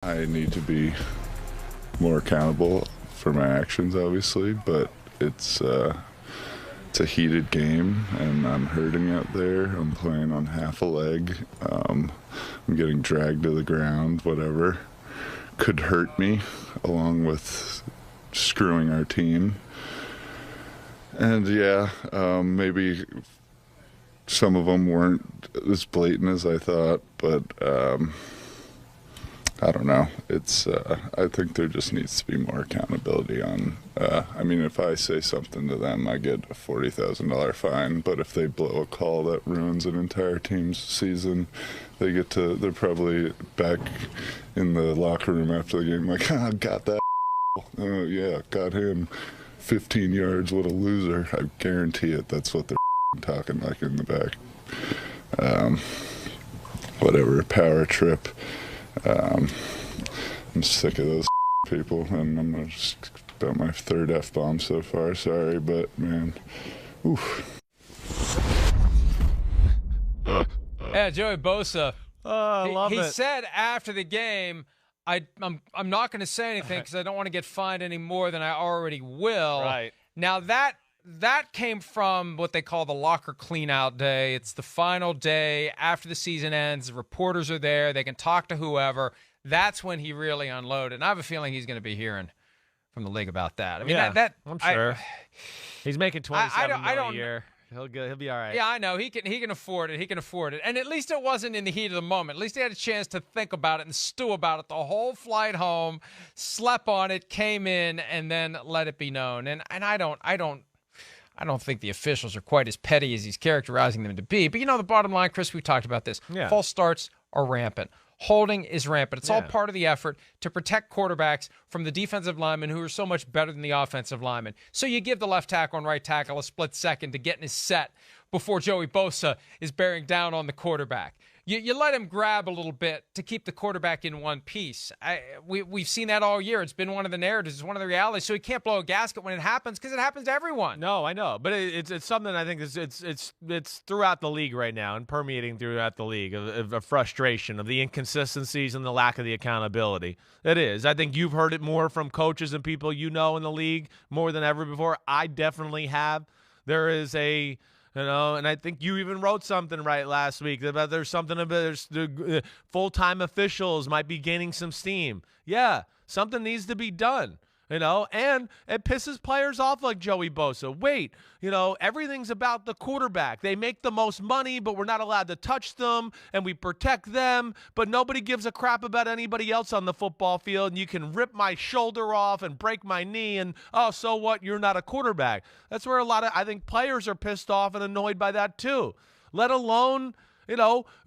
I need to be more accountable for my actions, obviously, but it's a heated game, and I'm hurting out there. I'm playing on half a leg. I'm getting dragged to the ground. Whatever could hurt me, along with screwing our team. And yeah, maybe some of them weren't as blatant as I thought, but I don't know. It's I think there just needs to be more accountability on. I mean, if I say something to them, I get a $40,000 fine. But if they blow a call that ruins an entire team's season, they're probably back in the locker room after the game, like, got that. Oh yeah, got him. 15 yards. What a loser! I guarantee it. That's what they're talking like in the back. Whatever. Power trip. I'm sick of those people, and I'm just about my third F-bomb so far. Sorry, but man, oof. Yeah, Joey Bosa. I love it. He said after the game, I'm not going to say anything because I don't want to get fined any more than I already will. Right. Now that came from what they call the locker clean-out day. It's the final day after the season ends. The reporters are there. They can talk to whoever. That's when he really unloaded. And I have a feeling he's going to be hearing from the league about that. I mean, yeah, I'm sure. He's making $27 million a year. He'll be all right. Yeah, I know. He can afford it. He can afford it. And at least it wasn't in the heat of the moment. At least he had a chance to think about it and stew about it the whole flight home, slept on it, came in, and then let it be known. And I don't think the officials are quite as petty as he's characterizing them to be. But, the bottom line, Chris, we talked about this. Yeah. False starts are rampant. Holding is rampant. It's all part of the effort to protect quarterbacks from the defensive linemen who are so much better than the offensive linemen. So you give the left tackle and right tackle a split second to get in his set before Joey Bosa is bearing down on the quarterback. You let him grab a little bit to keep the quarterback in one piece. We've seen that all year. It's been one of the narratives. It's one of the realities. So he can't blow a gasket when it happens because it happens to everyone. No, I know. But it's something I think it's throughout the league right now and permeating throughout the league of frustration, of the inconsistencies and the lack of the accountability. It is. I think you've heard it more from coaches and people in the league more than ever before. I definitely have. There is and I think you even wrote something right last week about there's full-time officials might be gaining some steam. Yeah, something needs to be done. And it pisses players off like Joey Bosa. Wait, everything's about the quarterback. They make the most money, but we're not allowed to touch them, and we protect them, but nobody gives a crap about anybody else on the football field, and you can rip my shoulder off and break my knee, and, oh, so what? You're not a quarterback. That's where I think players are pissed off and annoyed by that too, let alone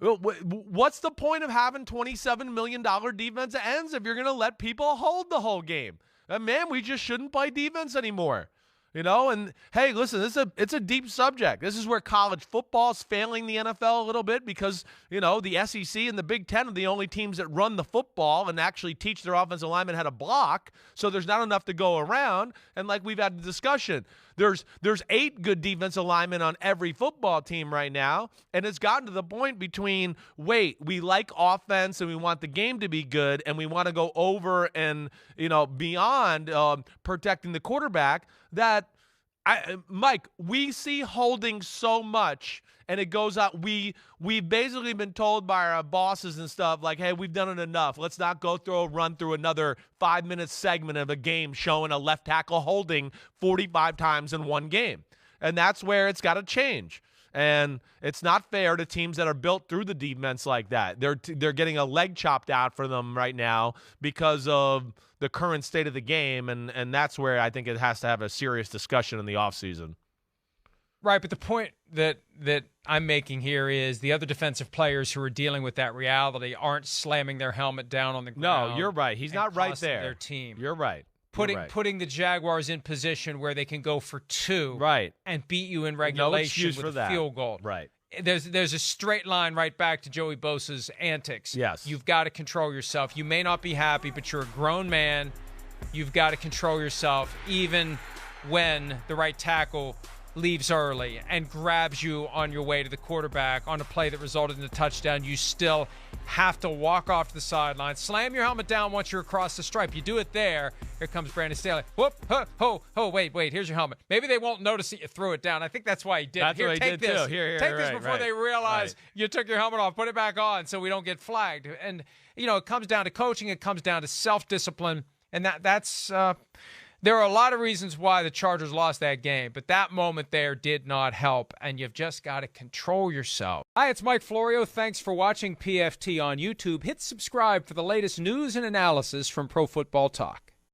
what's the point of having $27 million defensive ends if you're going to let people hold the whole game? Man, we just shouldn't play defense anymore. And hey, listen, it's a deep subject. This is where college football is failing the NFL a little bit because, the SEC and the Big Ten are the only teams that run the football and actually teach their offensive linemen how to block. So there's not enough to go around. And like we've had the discussion, there's 8 good defensive linemen on every football team right now. And it's gotten to the point between, we like offense and we want the game to be good and we want to go over and, beyond protecting the quarterback that, Mike, we see holding so much, and it goes out. We've basically been told by our bosses and stuff, like, hey, we've done it enough. Let's not go run through another 5-minute segment of a game showing a left tackle holding 45 times in one game. And that's where it's got to change. And it's not fair to teams that are built through the defense like that. They're getting a leg chopped out for them right now because of the current state of the game, and that's where I think it has to have a serious discussion in the offseason. Right, but the point that I'm making here is the other defensive players who are dealing with that reality aren't slamming their helmet down on the ground. No, you're right. He's not right there. Their team. You're right. Putting the Jaguars in position where they can go for 2 right, and beat you in regulation with a field goal. Right. There's a straight line right back to Joey Bosa's antics. Yes. You've got to control yourself. You may not be happy, but you're a grown man. You've got to control yourself even when the right tackle leaves early and grabs you on your way to the quarterback on a play that resulted in a touchdown. You still have to walk off to the sideline, slam your helmet down once you're across the stripe. You do it there. Here comes Brandon Staley. Whoop, wait, here's your helmet. Maybe they won't notice that you threw it down. I think that's why he did. That's Here, what he take did this. too. Here, take this before they realize right. you took your helmet off. Put it back on so we don't get flagged. And, it comes down to coaching. It comes down to self-discipline. And that's there are a lot of reasons why the Chargers lost that game, but that moment there did not help, and you've just got to control yourself. Hi, it's Mike Florio. Thanks for watching PFT on YouTube. Hit subscribe for the latest news and analysis from Pro Football Talk.